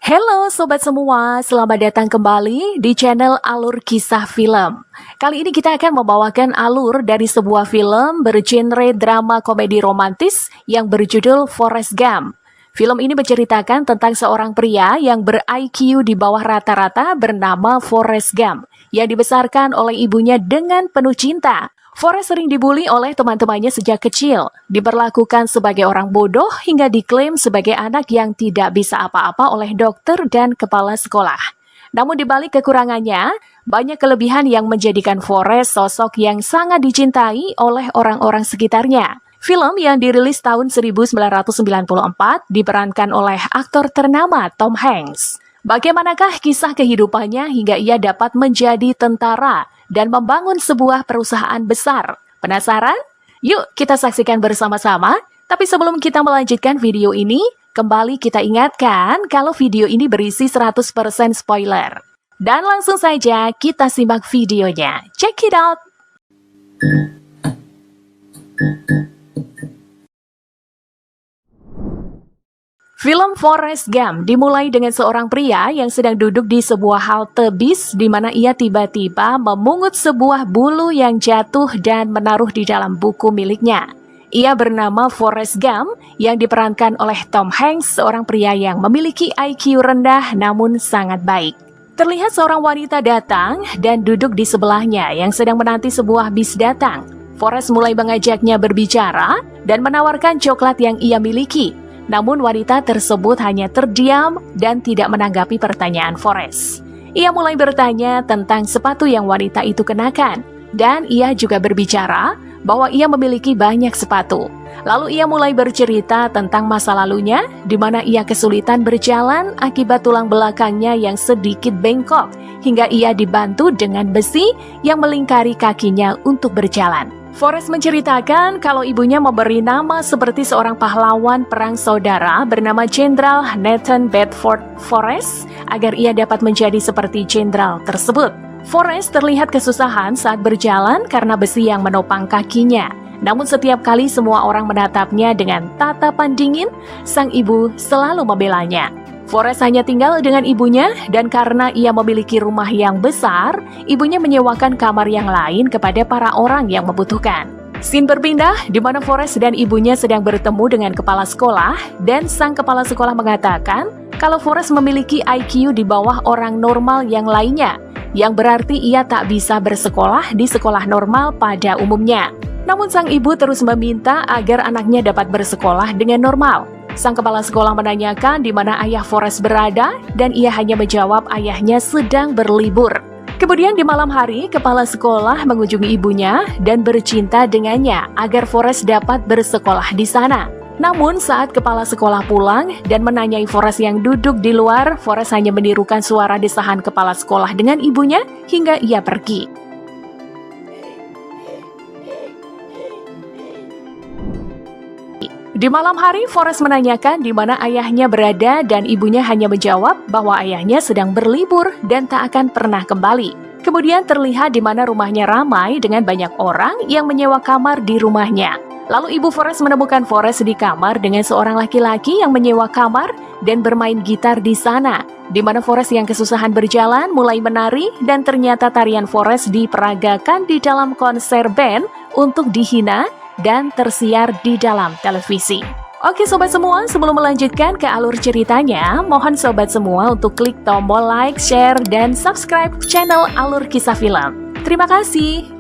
Halo sobat semua, selamat datang kembali di channel Alur Kisah Film. Kali ini kita akan membawakan alur dari sebuah film bergenre drama komedi romantis yang berjudul Forrest Gump. Film ini menceritakan tentang seorang pria yang ber-IQ di bawah rata-rata bernama Forrest Gump, yang dibesarkan oleh ibunya dengan penuh cinta. Forrest sering dibully oleh teman-temannya sejak kecil, diperlakukan sebagai orang bodoh hingga diklaim sebagai anak yang tidak bisa apa-apa oleh dokter dan kepala sekolah. Namun di balik kekurangannya, banyak kelebihan yang menjadikan Forrest sosok yang sangat dicintai oleh orang-orang sekitarnya. Film yang dirilis tahun 1994 diperankan oleh aktor ternama Tom Hanks. Bagaimanakah kisah kehidupannya hingga ia dapat menjadi tentara dan membangun sebuah perusahaan besar? Penasaran? Yuk kita saksikan bersama-sama. Tapi sebelum kita melanjutkan video ini, kembali kita ingatkan kalau video ini berisi 100% spoiler. Dan langsung saja kita simak videonya. Check it out! Film Forrest Gump dimulai dengan seorang pria yang sedang duduk di sebuah halte bis di mana ia tiba-tiba memungut sebuah bulu yang jatuh dan menaruh di dalam buku miliknya. Ia bernama Forrest Gump yang diperankan oleh Tom Hanks, seorang pria yang memiliki IQ rendah namun sangat baik. Terlihat seorang wanita datang dan duduk di sebelahnya yang sedang menanti sebuah bis datang. Forrest mulai mengajaknya berbicara dan menawarkan coklat yang ia miliki. Namun wanita tersebut hanya terdiam dan tidak menanggapi pertanyaan Forrest. Ia mulai bertanya tentang sepatu yang wanita itu kenakan, dan ia juga berbicara bahwa ia memiliki banyak sepatu. Lalu ia mulai bercerita tentang masa lalunya, di mana ia kesulitan berjalan akibat tulang belakangnya yang sedikit bengkok, hingga ia dibantu dengan besi yang melingkari kakinya untuk berjalan. Forrest menceritakan kalau ibunya memberi nama seperti seorang pahlawan perang saudara bernama Jenderal Nathan Bedford Forrest agar ia dapat menjadi seperti jenderal tersebut. Forrest terlihat kesusahan saat berjalan karena besi yang menopang kakinya. Namun setiap kali semua orang menatapnya dengan tatapan dingin, sang ibu selalu membelanya. Forrest hanya tinggal dengan ibunya, dan karena ia memiliki rumah yang besar, ibunya menyewakan kamar yang lain kepada para orang yang membutuhkan. Scene berpindah di mana Forrest dan ibunya sedang bertemu dengan kepala sekolah, dan sang kepala sekolah mengatakan kalau Forrest memiliki IQ di bawah orang normal yang lainnya, yang berarti ia tak bisa bersekolah di sekolah normal pada umumnya. Namun sang ibu terus meminta agar anaknya dapat bersekolah dengan normal. Sang kepala sekolah menanyakan di mana ayah Forrest berada, dan ia hanya menjawab ayahnya sedang berlibur. Kemudian di malam hari, kepala sekolah mengunjungi ibunya dan bercinta dengannya agar Forrest dapat bersekolah di sana. Namun saat kepala sekolah pulang dan menanyai Forrest yang duduk di luar, Forrest hanya menirukan suara desahan kepala sekolah dengan ibunya hingga ia pergi. Di malam hari, Forrest menanyakan di mana ayahnya berada dan ibunya hanya menjawab bahwa ayahnya sedang berlibur dan tak akan pernah kembali. Kemudian terlihat di mana rumahnya ramai dengan banyak orang yang menyewa kamar di rumahnya. Lalu ibu Forrest menemukan Forrest di kamar dengan seorang laki-laki yang menyewa kamar dan bermain gitar di sana. Di mana Forrest yang kesusahan berjalan mulai menari, dan ternyata tarian Forrest diperagakan di dalam konser band untuk dihina dan tersiar di dalam televisi. Oke sobat semua, sebelum melanjutkan ke alur ceritanya, mohon sobat semua untuk klik tombol like, share, dan subscribe channel Alur Kisah Film. Terima kasih.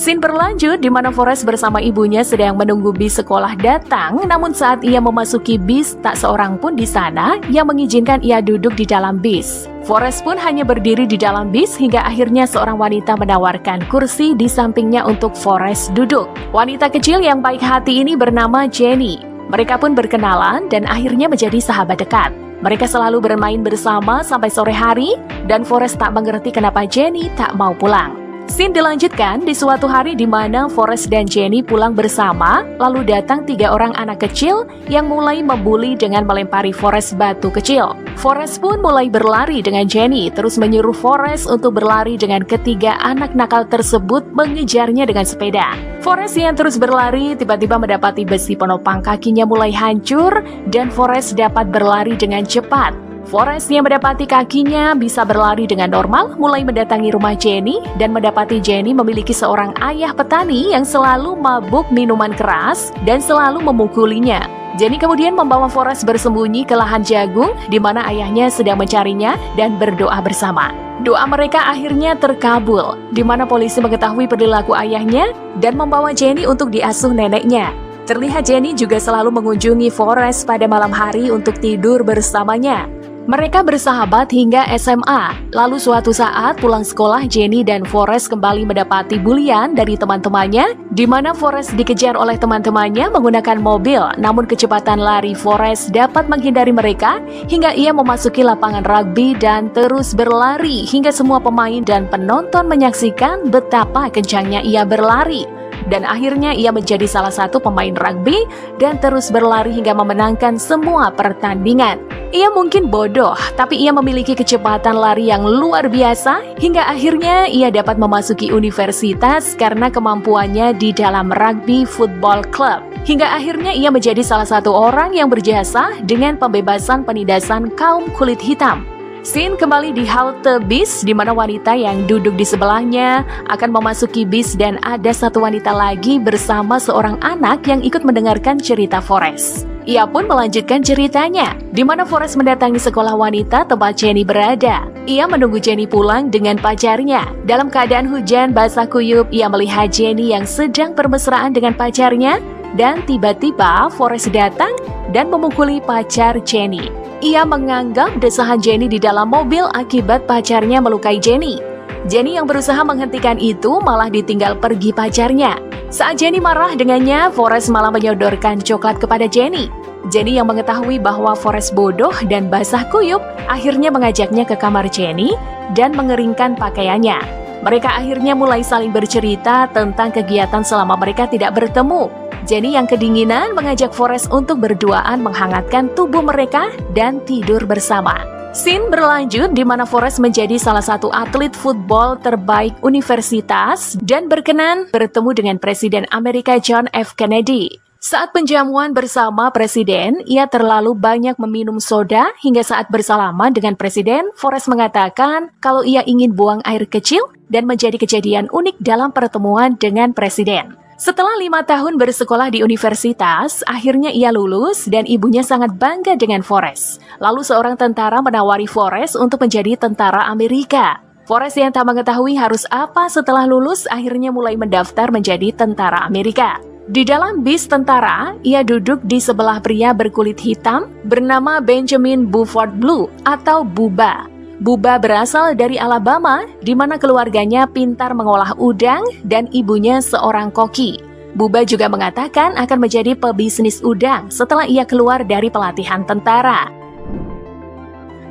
Scene berlanjut di mana Forrest bersama ibunya sedang menunggu bis sekolah datang, namun saat ia memasuki bis, tak seorang pun di sana yang mengizinkan ia duduk di dalam bis. Forrest pun hanya berdiri di dalam bis hingga akhirnya seorang wanita menawarkan kursi di sampingnya untuk Forrest duduk. Wanita kecil yang baik hati ini bernama Jenny. Mereka pun berkenalan dan akhirnya menjadi sahabat dekat. Mereka selalu bermain bersama sampai sore hari, dan Forrest tak mengerti kenapa Jenny tak mau pulang. Scene dilanjutkan di suatu hari di mana Forrest dan Jenny pulang bersama, lalu datang 3 orang anak kecil yang mulai membuli dengan melempari Forrest batu kecil. Forrest pun mulai berlari dengan Jenny, terus menyuruh Forrest untuk berlari dengan ketiga anak nakal tersebut mengejarnya dengan sepeda. Forrest yang terus berlari tiba-tiba mendapati besi penopang kakinya mulai hancur dan Forrest dapat berlari dengan cepat. Forrest yang mendapati kakinya bisa berlari dengan normal mulai mendatangi rumah Jenny dan mendapati Jenny memiliki seorang ayah petani yang selalu mabuk minuman keras dan selalu memukulinya. Jenny kemudian membawa Forrest bersembunyi ke lahan jagung di mana ayahnya sedang mencarinya dan berdoa bersama. Doa mereka akhirnya terkabul, di mana polisi mengetahui perilaku ayahnya dan membawa Jenny untuk diasuh neneknya. Terlihat Jenny juga selalu mengunjungi Forrest pada malam hari untuk tidur bersamanya. Mereka bersahabat hingga SMA, lalu suatu saat pulang sekolah Jenny dan Forrest kembali mendapati bulian dari teman-temannya, di mana Forrest dikejar oleh teman-temannya menggunakan mobil, namun kecepatan lari Forrest dapat menghindari mereka hingga ia memasuki lapangan rugby dan terus berlari hingga semua pemain dan penonton menyaksikan betapa kencangnya ia berlari. Dan akhirnya ia menjadi salah satu pemain rugby dan terus berlari hingga memenangkan semua pertandingan. Ia mungkin bodoh, tapi ia memiliki kecepatan lari yang luar biasa hingga akhirnya ia dapat memasuki universitas karena kemampuannya di dalam rugby football club. Hingga akhirnya ia menjadi salah satu orang yang berjasa dengan pembebasan penindasan kaum kulit hitam. Scene kembali di halte bis di mana wanita yang duduk di sebelahnya akan memasuki bis dan ada satu wanita lagi bersama seorang anak yang ikut mendengarkan cerita Forrest. Ia pun melanjutkan ceritanya, di mana Forrest mendatangi sekolah wanita tempat Jenny berada. Ia menunggu Jenny pulang dengan pacarnya. Dalam keadaan hujan basah kuyup, ia melihat Jenny yang sedang bermesraan dengan pacarnya dan tiba-tiba Forrest datang dan memukuli pacar Jenny. Ia menganggap desahan Jenny di dalam mobil akibat pacarnya melukai Jenny. Jenny yang berusaha menghentikan itu malah ditinggal pergi pacarnya. Saat Jenny marah dengannya, Forrest malah menyodorkan coklat kepada Jenny. Jenny yang mengetahui bahwa Forrest bodoh dan basah kuyup, akhirnya mengajaknya ke kamar Jenny dan mengeringkan pakaiannya. Mereka akhirnya mulai saling bercerita tentang kegiatan selama mereka tidak bertemu. Jenny yang kedinginan mengajak Forrest untuk berduaan menghangatkan tubuh mereka dan tidur bersama. Scene berlanjut di mana Forrest menjadi salah satu atlet football terbaik universitas dan berkenan bertemu dengan Presiden Amerika John F. Kennedy. Saat penjamuan bersama Presiden, ia terlalu banyak meminum soda hingga saat bersalaman dengan Presiden, Forrest mengatakan kalau ia ingin buang air kecil dan menjadi kejadian unik dalam pertemuan dengan Presiden. Setelah 5 tahun bersekolah di universitas, akhirnya ia lulus dan ibunya sangat bangga dengan Forrest. Lalu seorang tentara menawari Forrest untuk menjadi tentara Amerika. Forrest yang tak mengetahui harus apa setelah lulus akhirnya mulai mendaftar menjadi tentara Amerika. Di dalam bis tentara, ia duduk di sebelah pria berkulit hitam bernama Benjamin Buford Blue atau Bubba. Bubba berasal dari Alabama, di mana keluarganya pintar mengolah udang dan ibunya seorang koki. Bubba juga mengatakan akan menjadi pebisnis udang setelah ia keluar dari pelatihan tentara.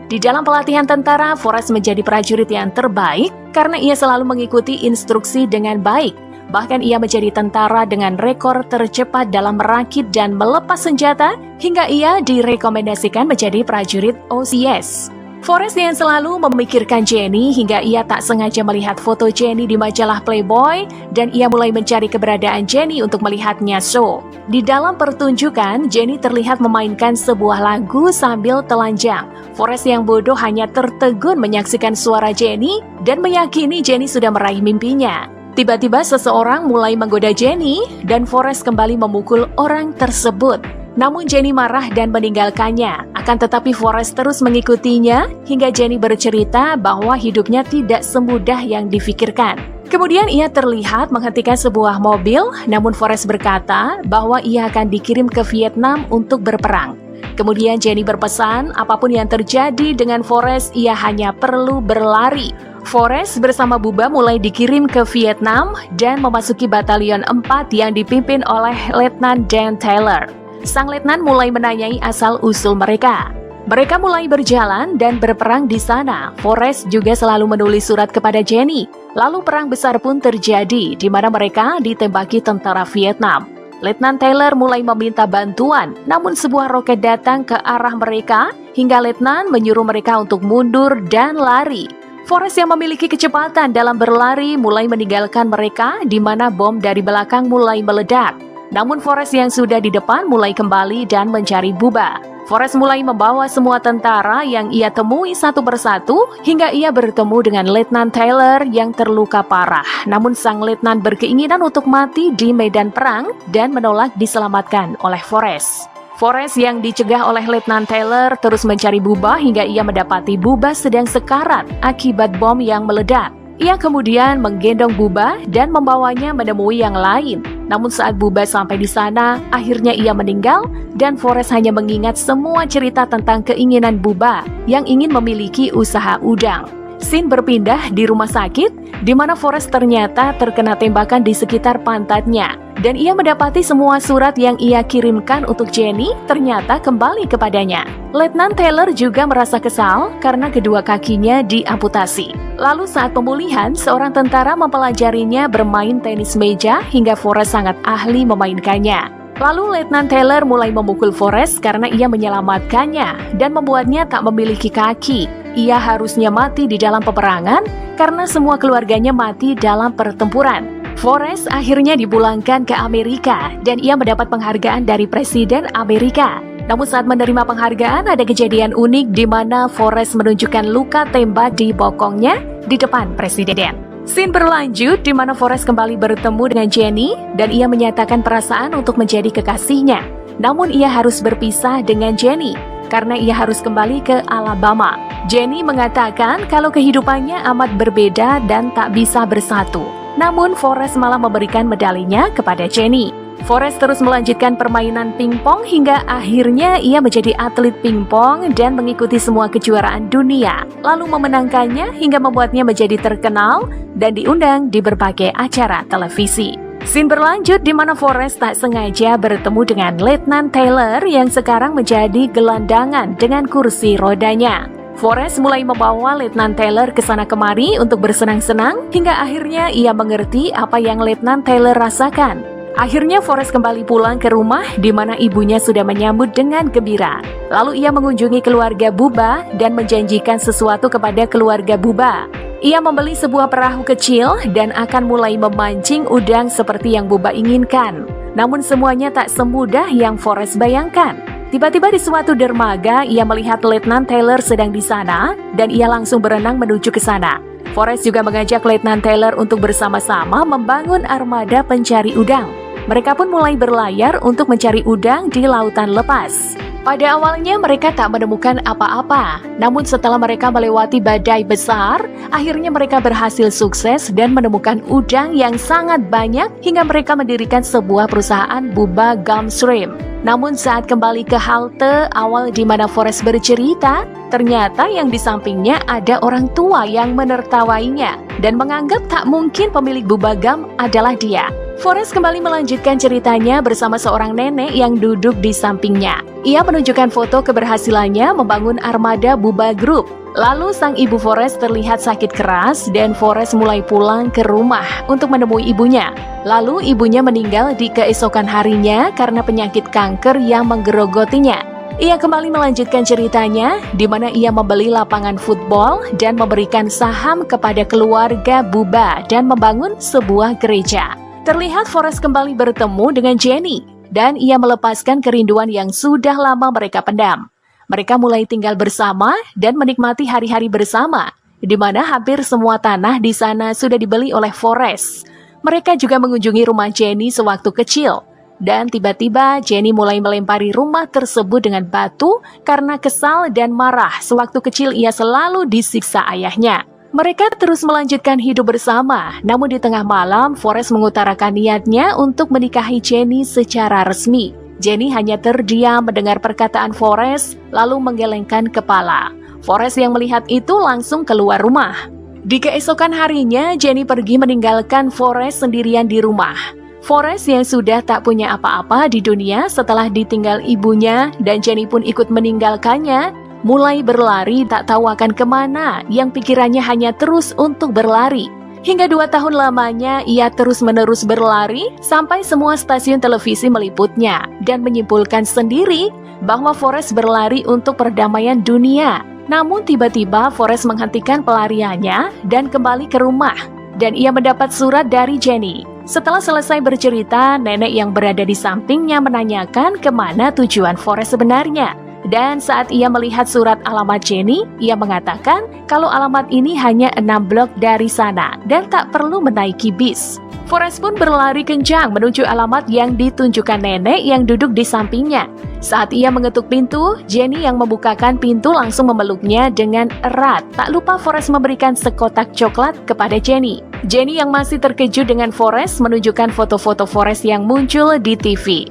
Di dalam pelatihan tentara, Forrest menjadi prajurit yang terbaik karena ia selalu mengikuti instruksi dengan baik. Bahkan ia menjadi tentara dengan rekor tercepat dalam merakit dan melepas senjata hingga ia direkomendasikan menjadi prajurit OCS. Forrest yang selalu memikirkan Jenny hingga ia tak sengaja melihat foto Jenny di majalah Playboy dan ia mulai mencari keberadaan Jenny untuk melihatnya show. Di dalam pertunjukan, Jenny terlihat memainkan sebuah lagu sambil telanjang. Forrest yang bodoh hanya tertegun menyaksikan suara Jenny dan meyakini Jenny sudah meraih mimpinya. Tiba-tiba seseorang mulai menggoda Jenny dan Forrest kembali memukul orang tersebut. Namun Jenny marah dan meninggalkannya. Akan tetapi Forrest terus mengikutinya hingga Jenny bercerita bahwa hidupnya tidak semudah yang difikirkan. Kemudian ia terlihat menghentikan sebuah mobil, namun Forrest berkata bahwa ia akan dikirim ke Vietnam untuk berperang. Kemudian Jenny berpesan apapun yang terjadi dengan Forrest, ia hanya perlu berlari. Forrest bersama Bubba mulai dikirim ke Vietnam dan memasuki Batalion 4 yang dipimpin oleh Letnan Dan Taylor. Sang letnan mulai menanyai asal-usul mereka. Mereka mulai berjalan dan berperang di sana. Forrest juga selalu menulis surat kepada Jenny. Lalu perang besar pun terjadi, di mana mereka ditembaki tentara Vietnam. Letnan Taylor mulai meminta bantuan, namun sebuah roket datang ke arah mereka hingga Letnan menyuruh mereka untuk mundur dan lari. Forrest yang memiliki kecepatan dalam berlari mulai meninggalkan mereka di mana bom dari belakang mulai meledak. Namun Forrest yang sudah di depan mulai kembali dan mencari Bubba. Forrest mulai membawa semua tentara yang ia temui satu persatu hingga ia bertemu dengan Letnan Taylor yang terluka parah. Namun sang letnan berkeinginan untuk mati di medan perang dan menolak diselamatkan oleh Forrest. Forrest yang dicegah oleh Letnan Taylor terus mencari Bubba hingga ia mendapati Bubba sedang sekarat akibat bom yang meledak. Ia kemudian menggendong Bubba dan membawanya menemui yang lain. Namun saat Bubba sampai di sana, akhirnya ia meninggal dan Forrest hanya mengingat semua cerita tentang keinginan Bubba yang ingin memiliki usaha udang. Scene berpindah di rumah sakit, di mana Forrest ternyata terkena tembakan di sekitar pantatnya. Dan ia mendapati semua surat yang ia kirimkan untuk Jenny ternyata kembali kepadanya. Letnan Taylor juga merasa kesal karena kedua kakinya diamputasi. Lalu saat pemulihan, seorang tentara mempelajarinya bermain tenis meja hingga Forrest sangat ahli memainkannya. Lalu Letnan Taylor mulai memukul Forrest karena ia menyelamatkannya dan membuatnya tak memiliki kaki. Ia harusnya mati di dalam peperangan karena semua keluarganya mati dalam pertempuran. Forrest akhirnya dipulangkan ke Amerika dan ia mendapat penghargaan dari Presiden Amerika. Namun saat menerima penghargaan ada kejadian unik di mana Forrest menunjukkan luka tembak di bokongnya di depan Presiden. Scene berlanjut di mana Forrest kembali bertemu dengan Jenny dan ia menyatakan perasaan untuk menjadi kekasihnya. Namun ia harus berpisah dengan Jenny karena ia harus kembali ke Alabama. Jenny mengatakan kalau kehidupannya amat berbeda dan tak bisa bersatu. Namun Forrest malah memberikan medalinya kepada Jenny. Forrest terus melanjutkan permainan pingpong hingga akhirnya ia menjadi atlet pingpong dan mengikuti semua kejuaraan dunia, lalu memenangkannya hingga membuatnya menjadi terkenal dan diundang di berbagai acara televisi. Scene berlanjut di mana Forrest tak sengaja bertemu dengan Letnan Taylor yang sekarang menjadi gelandangan dengan kursi rodanya. Forrest mulai membawa Letnan Taylor ke sana kemari untuk bersenang-senang hingga akhirnya ia mengerti apa yang Letnan Taylor rasakan. Akhirnya Forrest kembali pulang ke rumah di mana ibunya sudah menyambut dengan gembira. Lalu ia mengunjungi keluarga Bubba dan menjanjikan sesuatu kepada keluarga Bubba. Ia membeli sebuah perahu kecil dan akan mulai memancing udang seperti yang Bubba inginkan. Namun semuanya tak semudah yang Forrest bayangkan. Tiba-tiba di suatu dermaga, ia melihat Letnan Taylor sedang di sana dan ia langsung berenang menuju ke sana. Forrest juga mengajak Letnan Taylor untuk bersama-sama membangun armada pencari udang. Mereka pun mulai berlayar untuk mencari udang di lautan lepas. Pada awalnya mereka tak menemukan apa-apa, namun setelah mereka melewati badai besar, akhirnya mereka berhasil sukses dan menemukan udang yang sangat banyak hingga mereka mendirikan sebuah perusahaan Bubba Gum Shrimp. Namun saat kembali ke halte awal di mana Forrest bercerita, ternyata yang di sampingnya ada orang tua yang menertawainya dan menganggap tak mungkin pemilik Bubba Gum adalah dia. Forrest kembali melanjutkan ceritanya bersama seorang nenek yang duduk di sampingnya. Ia menunjukkan foto keberhasilannya membangun armada Bubba Group. Lalu sang ibu Forrest terlihat sakit keras dan Forrest mulai pulang ke rumah untuk menemui ibunya. Lalu ibunya meninggal di keesokan harinya karena penyakit kanker yang menggerogotinya. Ia kembali melanjutkan ceritanya di mana ia membeli lapangan football dan memberikan saham kepada keluarga Bubba dan membangun sebuah gereja. Terlihat Forrest kembali bertemu dengan Jenny dan ia melepaskan kerinduan yang sudah lama mereka pendam. Mereka mulai tinggal bersama dan menikmati hari-hari bersama, di mana hampir semua tanah di sana sudah dibeli oleh Forrest. Mereka juga mengunjungi rumah Jenny sewaktu kecil, dan tiba-tiba Jenny mulai melempari rumah tersebut dengan batu karena kesal dan marah sewaktu kecil ia selalu disiksa ayahnya. Mereka terus melanjutkan hidup bersama, namun di tengah malam Forrest mengutarakan niatnya untuk menikahi Jenny secara resmi. Jenny hanya terdiam mendengar perkataan Forrest, lalu menggelengkan kepala. Forrest yang melihat itu langsung keluar rumah. Di keesokan harinya, Jenny pergi meninggalkan Forrest sendirian di rumah. Forrest yang sudah tak punya apa-apa di dunia setelah ditinggal ibunya dan Jenny pun ikut meninggalkannya, mulai berlari tak tahu akan kemana, yang pikirannya hanya terus untuk berlari. Hingga 2 tahun lamanya, ia terus-menerus berlari sampai semua stasiun televisi meliputnya dan menyimpulkan sendiri bahwa Forrest berlari untuk perdamaian dunia. Namun tiba-tiba Forrest menghentikan pelariannya dan kembali ke rumah. Dan ia mendapat surat dari Jenny. Setelah selesai bercerita, nenek yang berada di sampingnya menanyakan kemana tujuan Forrest sebenarnya. Dan saat ia melihat surat alamat Jenny, ia mengatakan kalau alamat ini hanya 6 blok dari sana dan tak perlu menaiki bis. Forrest pun berlari kencang menuju alamat yang ditunjukkan nenek yang duduk di sampingnya. Saat ia mengetuk pintu, Jenny yang membukakan pintu langsung memeluknya dengan erat. Tak lupa Forrest memberikan sekotak coklat kepada Jenny. Jenny yang masih terkejut dengan Forrest menunjukkan foto-foto Forrest yang muncul di TV.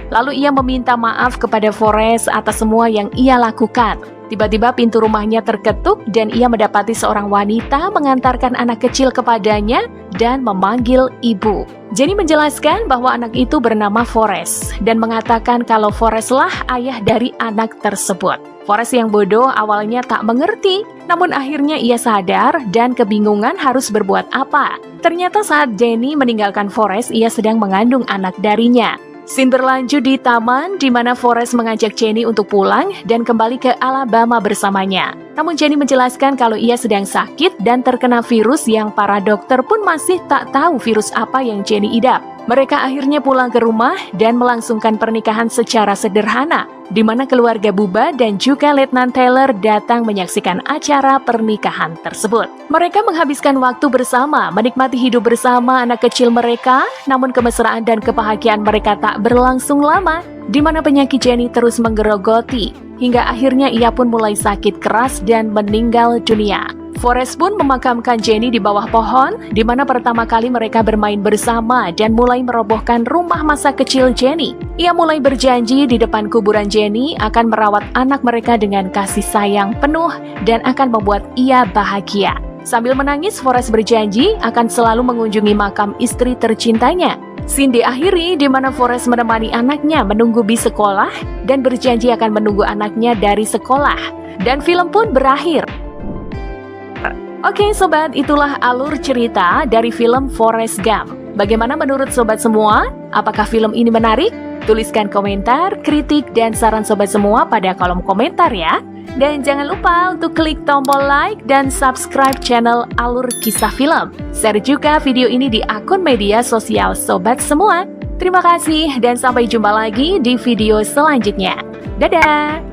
Lalu ia meminta maaf kepada Forrest atas semua yang ia lakukan. Tiba-tiba pintu rumahnya terketuk dan ia mendapati seorang wanita mengantarkan anak kecil kepadanya dan memanggil ibu. Jenny menjelaskan bahwa anak itu bernama Forrest dan mengatakan kalau Forrest lah ayah dari anak tersebut. Forrest yang bodoh awalnya tak mengerti, namun akhirnya ia sadar dan kebingungan harus berbuat apa. Ternyata saat Jenny meninggalkan Forrest, ia sedang mengandung anak darinya. Scene berlanjut di taman di mana Forrest mengajak Jenny untuk pulang dan kembali ke Alabama bersamanya. Namun Jenny menjelaskan kalau ia sedang sakit dan terkena virus yang para dokter pun masih tak tahu virus apa yang Jenny idap. Mereka akhirnya pulang ke rumah dan melangsungkan pernikahan secara sederhana, di mana keluarga Bubba dan juga Letnan Taylor datang menyaksikan acara pernikahan tersebut. Mereka menghabiskan waktu bersama, menikmati hidup bersama anak kecil mereka, namun kemesraan dan kebahagiaan mereka tak berlangsung lama, di mana penyakit Jenny terus menggerogoti, hingga akhirnya ia pun mulai sakit keras dan meninggal dunia. Forrest pun memakamkan Jenny di bawah pohon, di mana pertama kali mereka bermain bersama dan mulai merobohkan rumah masa kecil Jenny. Ia mulai berjanji di depan kuburan Jenny akan merawat anak mereka dengan kasih sayang penuh dan akan membuat ia bahagia. Sambil menangis, Forrest berjanji akan selalu mengunjungi makam istri tercintanya. Scene diakhiri di mana Forrest menemani anaknya menunggu bis sekolah dan berjanji akan menunggu anaknya dari sekolah. Dan film pun berakhir. Oke sobat, itulah alur cerita dari film Forrest Gump. Bagaimana menurut sobat semua? Apakah film ini menarik? Tuliskan komentar, kritik, dan saran sobat semua pada kolom komentar ya. Dan jangan lupa untuk klik tombol like dan subscribe channel Alur Kisah Film. Share juga video ini di akun media sosial sobat semua. Terima kasih dan sampai jumpa lagi di video selanjutnya. Dadah!